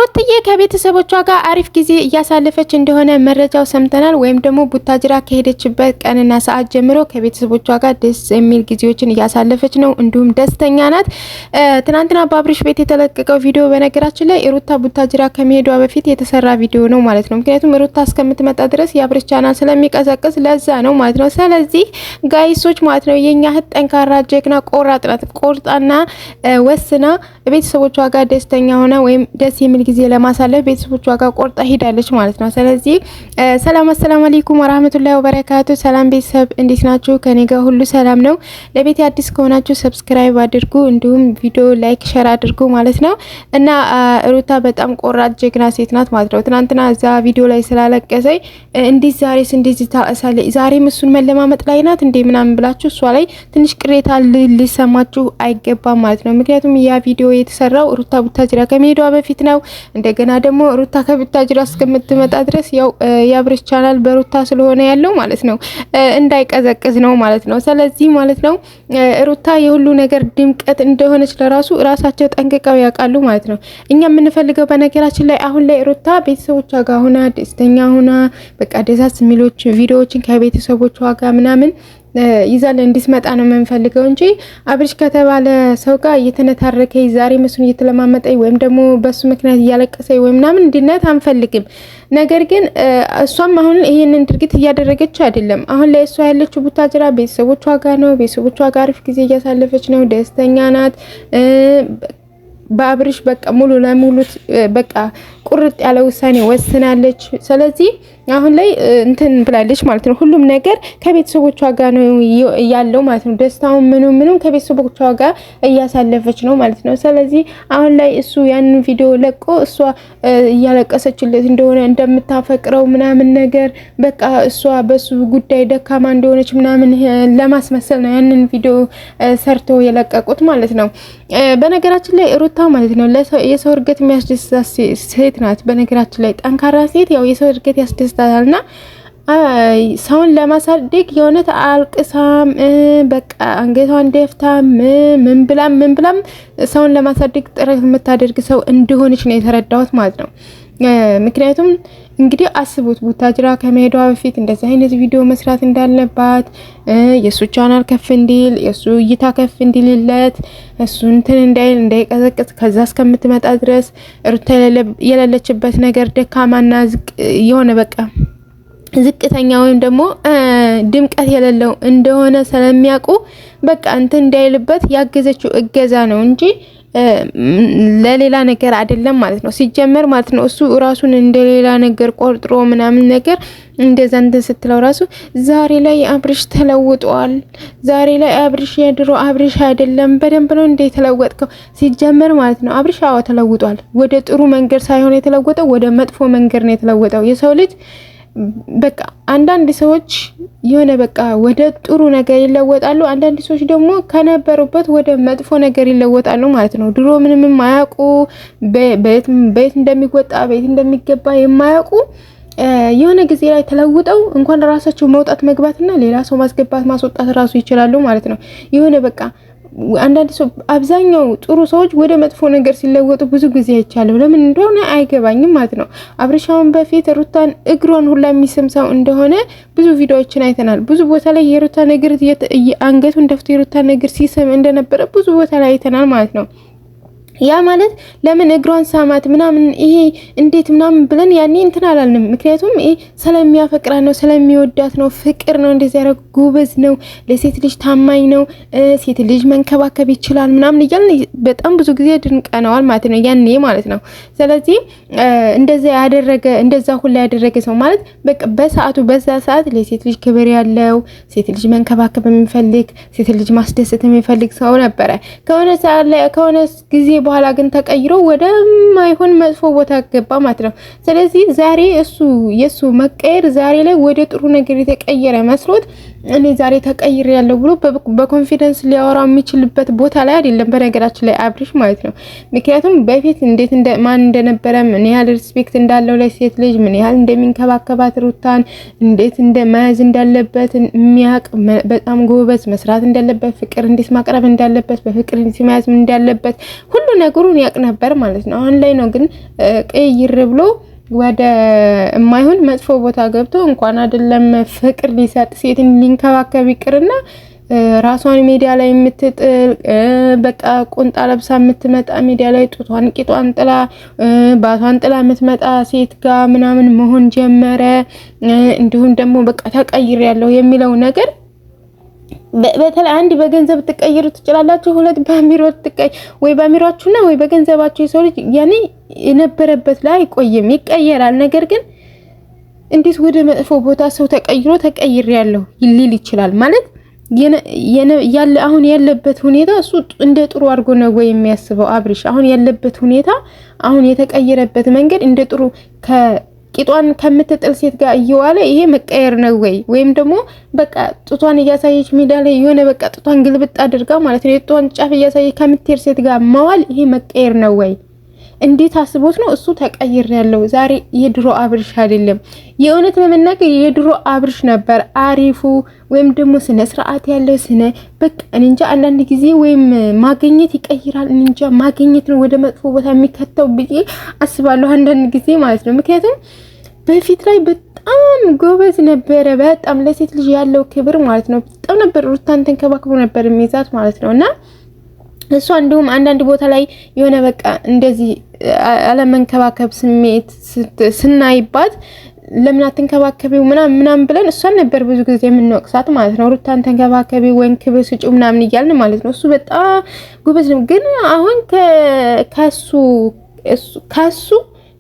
ሩትዬ ከቤተሰቦቿ ጋር አሪፍ ጊዜ እያሳለፈች እንደሆነ መረጃው ሰምተናል። ወይም ደግሞ ቡታጅራ ከሄደችበት ቀንና ሰዓት ጀምሮ ከቤተሰቦቿ ጋር ደስ የሚል ጊዜዎችን እያሳለፈች ነው። እንዲሁም ደስተኛ ናት። ትናንትና በአብርሽ ቤት የተለቀቀው ቪዲዮ በነገራችን ላይ ሩታ ቡታጅራ ከመሄዷ በፊት የተሰራ ቪዲዮ ነው ማለት ነው። ምክንያቱም ሩታ እስከምትመጣ ድረስ የአብርሽ ቻናል ስለሚቀዘቅዝ ለዛ ነው ማለት ነው። ስለዚህ ጋይሶች ማለት ነው የኛ እህት ጠንካራ ጀግና ቆራጥ ናት። ቆርጣና ወስና ቤተሰቦቿ ጋር ደስተኛ ሆና ወይም ደስ የሚል ጊዜ ለማሳለፍ ቤተሰቦቿ ጋር ቆርጣ ሄዳለች ማለት ነው። ስለዚህ ሰላም አለይኩም ወራህመቱላሂ ወበረካቱ። ሰላም ቤተሰብ እንዴት ናችሁ? ከኔ ጋር ሁሉ ሰላም ነው። ለቤት አዲስ ከሆናችሁ ሰብስክራይብ አድርጉ፣ እንዲሁም ቪዲዮ ላይክ ሼር አድርጉ ማለት ነው። እና ሩታ በጣም ቆራጥ ጀግና ሴት ናት ማለት ነው። ትናንትና እዛ ቪዲዮ ላይ ስላለቀሰይ እንዴት ዛሬስ እንዴት ታሳለ ዛሬም እሱን መለማመጥ ላይ ናት እንዴ ምናምን ብላችሁ እሷ ላይ ትንሽ ቅሬታ ሊሰማችሁ አይገባም ማለት ነው። ምክንያቱም ያ ቪዲዮ የተሰራው ሩታ ቡታጅራ ከመሄዷ በፊት ነው። እንደገና ደግሞ ሩታ ከቡታጅራ እስከምትመጣ ድረስ ያው የአብርሽ ቻናል በሩታ ስለሆነ ያለው ማለት ነው እንዳይቀዘቅዝ ነው ማለት ነው። ስለዚህ ማለት ነው ሩታ የሁሉ ነገር ድምቀት እንደሆነች ለራሱ ራሳቸው ጠንቅቀው ያውቃሉ ማለት ነው። እኛ የምንፈልገው በነገራችን ላይ አሁን ላይ ሩታ ቤተሰቦቿ ጋር ሆና ደስተኛ ሆና በቃ ደሳስ የሚሎች ቪዲዮዎችን ከቤተሰቦቿ ጋር ምናምን ይዛለ እንድትመጣ ነው የምንፈልገው እንጂ አብርሽ ከተባለ ሰው ጋር እየተነታረከ ዛሬ መስሎኝ እየተለማመጠኝ ወይም ደግሞ በሱ ምክንያት እያለቀሰኝ ወይ ምናምን እንድናት አንፈልግም። ነገር ግን እሷም አሁን ይሄንን ድርጊት እያደረገች አይደለም። አሁን ላይ እሷ ያለችው ቡታጅራ ቤተሰቦቿ ጋር ነው። ቤተሰቦቿ ጋር አሪፍ ጊዜ እያሳለፈች ነው። ደስተኛ ናት። በአብርሽ በቃ ሙሉ ለሙሉ በቃ ቁርጥ ያለ ውሳኔ ወስናለች። ስለዚህ አሁን ላይ እንትን ብላለች ማለት ነው። ሁሉም ነገር ከቤተሰቦቿ ጋር ነው ያለው ማለት ነው። ደስታውን ምኑም ከቤተሰቦቿ ጋር እያሳለፈች ነው ማለት ነው። ስለዚህ አሁን ላይ እሱ ያንን ቪዲዮ ለቆ እሷ እያለቀሰችለት እንደሆነ እንደምታፈቅረው ምናምን ነገር በቃ እሷ በሱ ጉዳይ ደካማ እንደሆነች ምናምን ለማስመሰል ነው ያንን ቪዲዮ ሰርቶ የለቀቁት ማለት ነው። በነገራችን ላይ ሩታ ማለት ነው የሰው እርገት የሚያስደስታት ሴት ናት። በነገራችን ላይ ጠንካራ ሴት ያው የሰው እርገት ያስደስታታልና ሰውን ለማሳደግ የሆነት አልቅሳም በቃ አንገቷን ደፍታ ምን ብላም ሰውን ለማሳደግ ጥረት የምታደርግ ሰው እንደሆነች ነው የተረዳሁት ማለት ነው። ምክንያቱም እንግዲህ አስቡት ቡታጅራ ከመሄዷ በፊት እንደዚህ አይነት ቪዲዮ መስራት እንዳለባት የሱ ቻናል ከፍ እንዲል የሱ እይታ ከፍ እንዲልለት እሱ እንትን እንዳይቀዘቅዝ ከዛ እስከምትመጣ ድረስ ሩታ የሌለችበት ነገር ደካማና የሆነ በቃ ዝቅተኛ ወይም ደግሞ ድምቀት የሌለው እንደሆነ ስለሚያውቁ በቃ እንትን እንዳይልበት ያገዘችው እገዛ ነው እንጂ ለሌላ ነገር አይደለም ማለት ነው። ሲጀመር ማለት ነው እሱ ራሱን እንደሌላ ነገር ቆርጥሮ ምናምን ነገር እንደዛ እንትን ስትለው ራሱ ዛሬ ላይ አብርሽ ተለውጧል። ዛሬ ላይ አብርሽ የድሮ አብርሽ አይደለም። በደንብ ነው እንደ ተለወጥከው ሲጀመር ማለት ነው። አብርሽ አዎ ተለውጧል። ወደ ጥሩ መንገድ ሳይሆን የተለወጠው ወደ መጥፎ መንገድ ነው የተለወጠው። የሰው ልጅ በቃ አንዳንድ ሰዎች የሆነ በቃ ወደ ጥሩ ነገር ይለወጣሉ። አንዳንድ ሰዎች ደግሞ ከነበሩበት ወደ መጥፎ ነገር ይለወጣሉ ማለት ነው። ድሮ ምንም ማያውቁ ቤት እንደሚወጣ ቤት እንደሚገባ የማያውቁ የሆነ ጊዜ ላይ ተለውጠው እንኳን ራሳቸው መውጣት መግባትና ሌላ ሰው ማስገባት ማስወጣት ራሱ ይችላሉ ማለት ነው። የሆነ በቃ አንዳንድ ሰው አብዛኛው ጥሩ ሰዎች ወደ መጥፎ ነገር ሲለወጡ ብዙ ጊዜ አይቻለሁ። ለምን እንደሆነ አይገባኝም ማለት ነው። አብርሻውን በፊት ሩታን እግሯን ሁላ የሚስም ሰው እንደሆነ ብዙ ቪዲዮዎችን አይተናል። ብዙ ቦታ ላይ የሩታን እግር አንገቱን ደፍቶ የሩታን እግር ሲስም እንደነበረ ብዙ ቦታ ላይ አይተናል ማለት ነው። ያ ማለት ለምን እግሯን ሳማት ምናምን ይሄ እንዴት ምናምን ብለን ያኔ እንትን አላልንም። ምክንያቱም ይሄ ስለሚያፈቅራት ነው ስለሚወዳት ነው። ፍቅር ነው እንደዚህ ያደረገ ጎበዝ ነው፣ ለሴት ልጅ ታማኝ ነው፣ ሴት ልጅ መንከባከብ ይችላል ምናምን እያልን በጣም ብዙ ጊዜ ድንቀነዋል ማለት ነው ያኔ ማለት ነው። ስለዚህ እንደዛ ሁላ ያደረገ ሰው ማለት በቃ በሰዓቱ በዛ ሰዓት ለሴት ልጅ ክብር ያለው ሴት ልጅ መንከባከብ የሚፈልግ ሴት ልጅ ማስደሰት የሚፈልግ ሰው ነበረ። ከሆነ ጊዜ በኋላ ግን ተቀይሮ ወደ ማይሆን መጥፎ ቦታ ገባ ማለት ነው። ስለዚህ ዛሬ የሱ መቀየር ዛሬ ላይ ወደ ጥሩ ነገር የተቀየረ መስሎት እኔ ዛሬ ተቀይር ያለው ብሎ በኮንፊደንስ ሊያወራ የሚችልበት ቦታ ላይ አይደለም በነገራችን ላይ አብርሽ ማለት ነው። ምክንያቱም በፊት እንዴት ማን እንደነበረ ምን ያህል ሪስፔክት እንዳለው ለሴት ልጅ ምን ያህል እንደሚንከባከባት ሩታን እንዴት እንደማያዝ እንዳለበት የሚያውቅ በጣም ጎበዝ መስራት እንዳለበት ፍቅር እንዴት ማቅረብ እንዳለበት በፍቅር እንዴት መያዝ እንዳለበት ሁሉ ነገሩን ያቅ ነበር ማለት ነው። አሁን ላይ ነው ግን ቀይር ብሎ ወደ የማይሆን መጥፎ ቦታ ገብቶ እንኳን አይደለም ፍቅር ሊሰጥ ሴትን ሊንከባከብ ይቅርና ራሷን ሚዲያ ላይ የምትጥል በቃ ቁንጣ ለብሳ የምትመጣ ሚዲያ ላይ ጡቷን ቂጧን ጥላ ባቷን ጥላ የምትመጣ ሴት ጋር ምናምን መሆን ጀመረ። እንዲሁም ደግሞ በቃ ተቀይር ያለው የሚለው ነገር በተለይ አንድ በገንዘብ ትቀይሩ ትችላላችሁ፣ ሁለት በአሚሮ ወይ በአሚሯችሁና ወይ በገንዘባችሁ የሰው ልጅ ያኔ የነበረበት ላይ አይቆይም፣ ይቀየራል። ነገር ግን እንዴት ወደ መጥፎ ቦታ ሰው ተቀይር ያለው ሊል ይችላል ማለት ያለ አሁን ያለበት ሁኔታ እሱ እንደ ጥሩ አድርጎ ነው ወይ የሚያስበው አብርሽ? አሁን ያለበት ሁኔታ አሁን የተቀየረበት መንገድ እንደ ጥሩ ቂጧን ከምትጥል ሴት ጋር እየዋለ ይሄ መቀየር ነው ወይ? ወይም ደግሞ በቃ ጡቷን እያሳየች ሜዳ ላይ የሆነ በቃ ጡቷን ግልብጥ አድርጋ ማለት ነው የጡቷን ጫፍ እያሳየች ከምትሄድ ሴት ጋር መዋል ይሄ መቀየር ነው ወይ? እንዴት አስቦት ነው እሱ ተቀይር ያለው? ዛሬ የድሮ አብርሽ አይደለም። የእውነት ለመናገር የድሮ አብርሽ ነበር አሪፉ፣ ወይም ደግሞ ስነ ስርዓት ያለው በቃ እንጃ አንዳንድ ጊዜ ወይም ማግኘት ይቀይራል። እንጃ ማግኘት ነው ወደ መጥፎ ቦታ የሚከተው ብዬ አስባለሁ አንዳንድ ጊዜ ማለት ነው። ምክንያቱም በፊት ላይ በጣም ጎበዝ ነበረ፣ በጣም ለሴት ልጅ ያለው ክብር ማለት ነው በጣም ነበር ሩታን ተንከባክቦ ነበር የሚይዛት ማለት ነውና እሷ እንደውም አንዳንድ ቦታ ላይ የሆነ በቃ እንደዚህ አለመንከባከብ ስሜት ስናይባት ለምን አትንከባከቢው ምናምን ብለን እሷን ነበር ብዙ ጊዜ የምንወቅሳት ማለት ነው። ሩታን ተንከባከቢው ወይን ክብር ስጪው ምናምን እያልን ማለት ነው። እሱ በጣም ጎበዝ ነው። ግን አሁን ከሱ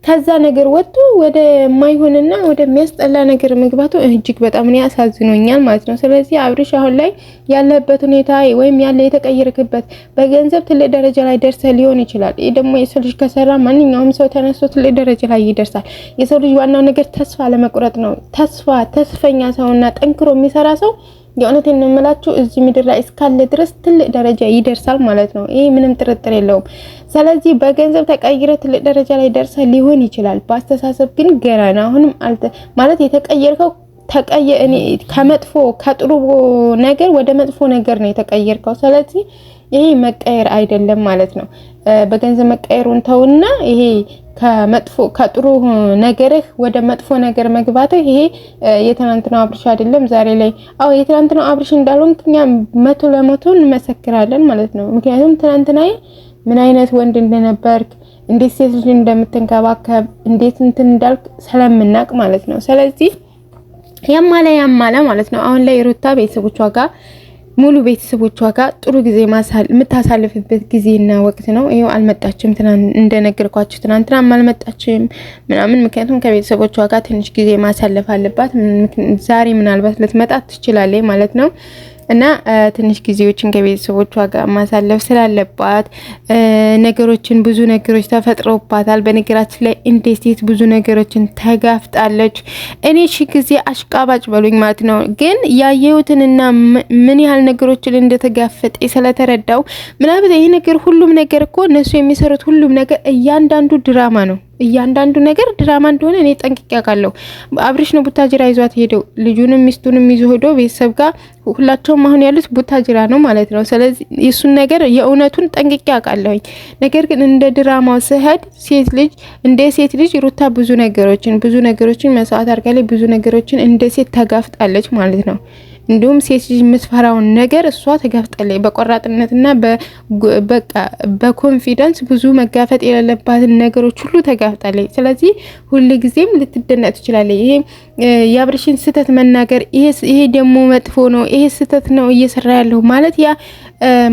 ከዛ ነገር ወጥቶ ወደ ማይሆንና ወደ የሚያስጠላ ነገር መግባቱ እጅግ በጣም ነው ያሳዝኖኛል ማለት ነው። ስለዚህ አብርሽ አሁን ላይ ያለበት ሁኔታ ወይም ያለ የተቀየረክበት በገንዘብ ትልቅ ደረጃ ላይ ደርሰ ሊሆን ይችላል። ይሄ ደግሞ የሰው ልጅ ከሰራ ማንኛውም ሰው ተነስቶ ትልቅ ደረጃ ላይ ይደርሳል። የሰው ልጅ ዋናው ነገር ተስፋ ለመቁረጥ ነው። ተስፈኛ ሰውና ጠንክሮ የሚሰራ ሰው የእውነቴን ነው የምላችሁ እዚህ ምድር ላይ እስካለ ድረስ ትልቅ ደረጃ ይደርሳል ማለት ነው። ይሄ ምንም ጥርጥር የለውም። ስለዚህ በገንዘብ ተቀይረ ትልቅ ደረጃ ላይ ደርሰ ሊሆን ይችላል። በአስተሳሰብ ግን ገና ነው። አሁንም ማለት የተቀየርከው እኔ ከመጥፎ ከጥሩ ነገር ወደ መጥፎ ነገር ነው የተቀየርከው። ስለዚህ ይሄ መቀየር አይደለም ማለት ነው። በገንዘብ መቀየሩን ተውና ይሄ ከመጥፎ ከጥሩ ነገርህ ወደ መጥፎ ነገር መግባት ይሄ የትናንትናው አብርሽ አይደለም። ዛሬ ላይ የትናንትናው አብርሽ እንዳልሆንክኛ 100% እንመሰክራለን ማለት ነው። ምክንያቱም ትናንትና ምን አይነት ወንድ እንደነበርክ እንዴት ሴት ልጅ እንደምትንከባከብ እንዴት እንትን እንዳልክ ስለምናቅ ማለት ነው። ስለዚህ ያማለ ማለት ነው። አሁን ላይ ሩታ ቤተሰቦቿ ጋር ሙሉ ቤተሰቦቿ ጋር ጥሩ ጊዜ የምታሳልፍበት ጊዜና ወቅት ነው። ይሄው አልመጣችም፣ እንደነገርኳችሁ ትናንትና አልመጣችም ምናምን። ምክንያቱም ከቤተሰቦቿ ጋር ትንሽ ጊዜ ማሳለፍ አለባት። ዛሬ ምናልባት ልትመጣ ትችላለች ማለት ነው። እና ትንሽ ጊዜዎችን ከቤተሰቦቿ ጋር ማሳለፍ ስላለባት ብዙ ነገሮች ተፈጥሮባታል። በነገራችን ላይ እንዴት ብዙ ነገሮችን ተጋፍጣለች። እኔ ጊዜ አሽቃባጭ በሉኝ ማለት ነው። ግን ያየሁትንና ምን ያህል ነገሮችን እንደተጋፈጠ ስለተረዳው ምናምን ይሄ ነገር ሁሉም ነገር እኮ እነሱ የሚሰሩት ሁሉም ነገር እያንዳንዱ ድራማ ነው። እያንዳንዱ ነገር ድራማ እንደሆነ እኔ ጠንቅቄ አውቃለሁ። አብርሽ ነው ቡታጅራ ይዟት ሄደው ልጁንም ሚስቱንም ይዞ ሄዶ ቤተሰብ ጋር ሁላቸውም አሁን ያሉት ቡታጅራ ነው ማለት ነው። ስለዚህ እሱን ነገር የእውነቱን ጠንቅቄ አውቃለሁ። ነገር ግን እንደ ድራማው ስሄድ ሴት ልጅ ሩታ ብዙ ነገሮችን መስዋዕት አድርጋለች። ብዙ ነገሮችን እንደ ሴት ተጋፍጣለች ማለት ነው። እንዲሁም ሴት ልጅ የምትፈራውን ነገር እሷ ተጋፍጣለች። በቆራጥነትና በኮንፊደንስ ብዙ መጋፈጥ የሌለባትን ነገሮች ሁሉ ተጋፍጣለች። ስለዚህ ሁሉ ጊዜም ልትደነቅ ትችላለች። ይሄ የአብርሽን ስህተት መናገር ይሄ ደግሞ መጥፎ ነው፣ ይሄ ስህተት ነው እየሰራ ያለው ማለት ያ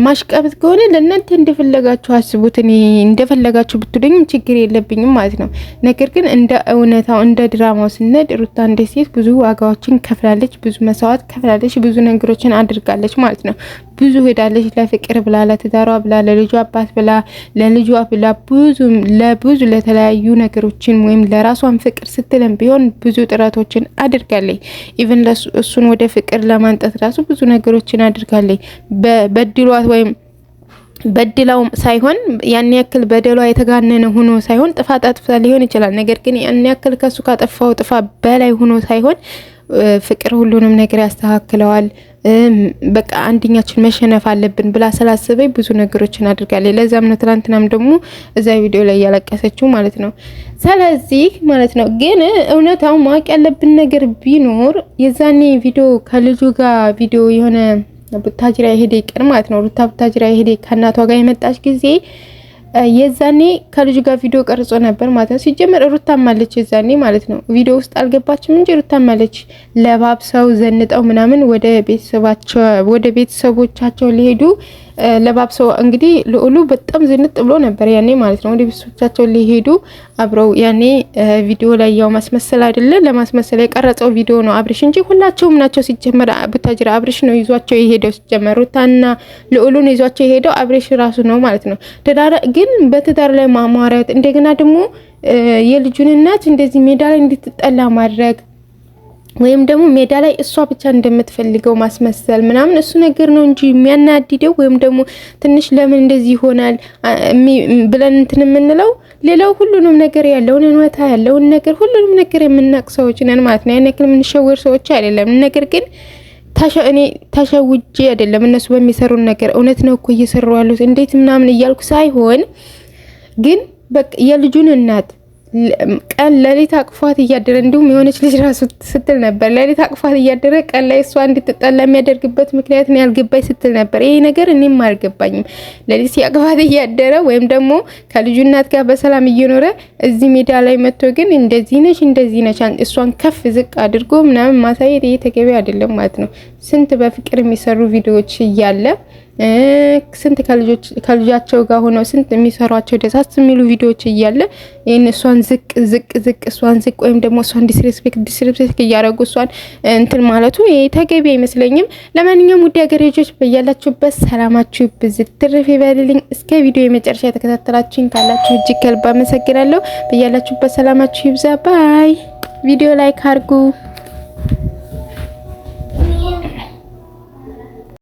ማሽቀብት ከሆነ ለእናንተ እንደፈለጋችሁ አስቡት። እኔ እንደፈለጋችሁ ብትሉኝም ችግር የለብኝም ማለት ነው። ነገር ግን እንደ እውነታው እንደ ድራማው ስነድ ሩታ እንደ ሴት ብዙ ዋጋዎችን ከፍላለች፣ ብዙ መስዋዕት ከፍላለች፣ ብዙ ነገሮችን አድርጋለች ማለት ነው። ብዙ ሄዳለች። ለፍቅር ብላ፣ ለትዳሯ ብላ፣ ለልጇ አባት ብላ፣ ለልጇ ብላ ብዙ ለተለያዩ ነገሮችን ወይም ለራሷን ፍቅር ስትለም ቢሆን ብዙ ጥረቶችን አድርጋለች። ኢቭን እሱን ወደ ፍቅር ለማንጠት ራሱ ብዙ ነገሮችን አድርጋለች። በድሏት ወይም በድላው ሳይሆን ያን ያክል በደሏ የተጋነነ ሆኖ ሳይሆን ጥፋት አጥፍታ ሊሆን ይችላል። ነገር ግን ያን ያክል ከሱ ካጠፋው ጥፋት በላይ ሆኖ ሳይሆን ፍቅር ሁሉንም ነገር ያስተካክለዋል። በቃ አንደኛችን መሸነፍ አለብን ብላ ስላሰበኝ ብዙ ነገሮችን አድርጋለች። ለዛም ነው ትናንትናም ደግሞ እዛ ቪዲዮ ላይ ያለቀሰችው ማለት ነው። ስለዚህ ማለት ነው ግን እውነታው ማወቅ ያለብን ነገር ቢኖር የዛኔ ቪዲዮ ከልጁ ጋር ቪዲዮ የሆነ ቡታጅራ የሄደ ቀን ማለት ነው ሩታ ቡታጅራ የሄደ ከእናቷ ጋር የመጣች ጊዜ የዛኔ ከልጁ ጋር ቪዲዮ ቀርጾ ነበር ማለት ነው። ሲጀመር ሩታም አለች የዛኔ ማለት ነው። ቪዲዮ ውስጥ አልገባችም እንጂ ሩታም አለች። ለባብሰው ዘንጠው ምናምን ወደ ቤተሰቦቻቸው ሊሄዱ ለባብሰው እንግዲህ ልዑሉ በጣም ዝንጥ ብሎ ነበር ያኔ ማለት ነው። ወደ ቤተሰቦቻቸው ሊሄዱ አብረው ያኔ ቪዲዮ ላይ ያው ማስመሰል አይደለ ለማስመሰል የቀረጸው ቪዲዮ ነው አብርሽ እንጂ ሁላቸውም ናቸው። ሲጀመር ቡታጅራ አብርሽ ነው ይዟቸው የሄደው። ሲጀመር ሩታና ልዑሉን ይዟቸው የሄደው አብርሽ ራሱ ነው ማለት ነው። ግን በትዳር ላይ ማማረት እንደገና ደግሞ የልጁን እናት እንደዚህ ሜዳ ላይ እንድትጠላ ማድረግ ወይም ደግሞ ሜዳ ላይ እሷ ብቻ እንደምትፈልገው ማስመሰል ምናምን እሱ ነገር ነው እንጂ የሚያናድደው ወይም ደግሞ ትንሽ ለምን እንደዚህ ይሆናል ብለን እንትን የምንለው ሌላው ሁሉንም ነገር ያለውን እንወታ ያለውን ነገር ሁሉንም ነገር የምናቅ ሰዎች ነን ማለት ነው። ያን ያክል የምንሸወር ሰዎች አይደለም። ነገር ግን እኔ ተሸውጄ አይደለም እነሱ በሚሰሩን ነገር እውነት ነው እኮ እየሰሩ ያሉት እንዴት ምናምን እያልኩ ሳይሆን ግን በቃ የልጁን እናት ቀን ለሊት አቅፏት እያደረ እንዲሁም የሆነች ልጅ ራሱ ስትል ነበር ለሊት አቅፏት እያደረ ቀን ላይ እሷ እንድትጠላ የሚያደርግበት ምክንያት ነው ያልገባኝ ስትል ነበር። ይሄ ነገር እኔም አልገባኝም። ለሊት ያቅፋት እያደረ ወይም ደግሞ ከልጁ እናት ጋር በሰላም እየኖረ እዚህ ሜዳ ላይ መጥቶ ግን እንደዚህ ነች እሷን ከፍ ዝቅ አድርጎ ምናምን ማሳየት ይሄ ተገቢ አይደለም ማለት ነው። ስንት በፍቅር የሚሰሩ ቪዲዮዎች እያለ ስንት ከልጃቸው ጋር ሆነው ስንት የሚሰሯቸው ደሳስ የሚሉ ቪዲዮዎች እያለ ይሄን እሷን ዝቅ እሷን ዝቅ ወይም ደግሞ እሷን ዲስሪስፔክት እያደረጉ እሷን እንትን ማለቱ ይሄ ተገቢ አይመስለኝም። ለማንኛውም ውድ ሀገሬ ልጆች በያላችሁበት ሰላማችሁ ብዝት ትርፍ ይበልልኝ። እስከ ቪዲዮ የመጨረሻ የተከታተላችሁኝ ካላችሁ እጅግ ከልብ አመሰግናለሁ። በያላችሁበት ሰላማችሁ ይብዛ። ባይ። ቪዲዮ ላይክ አድርጉ።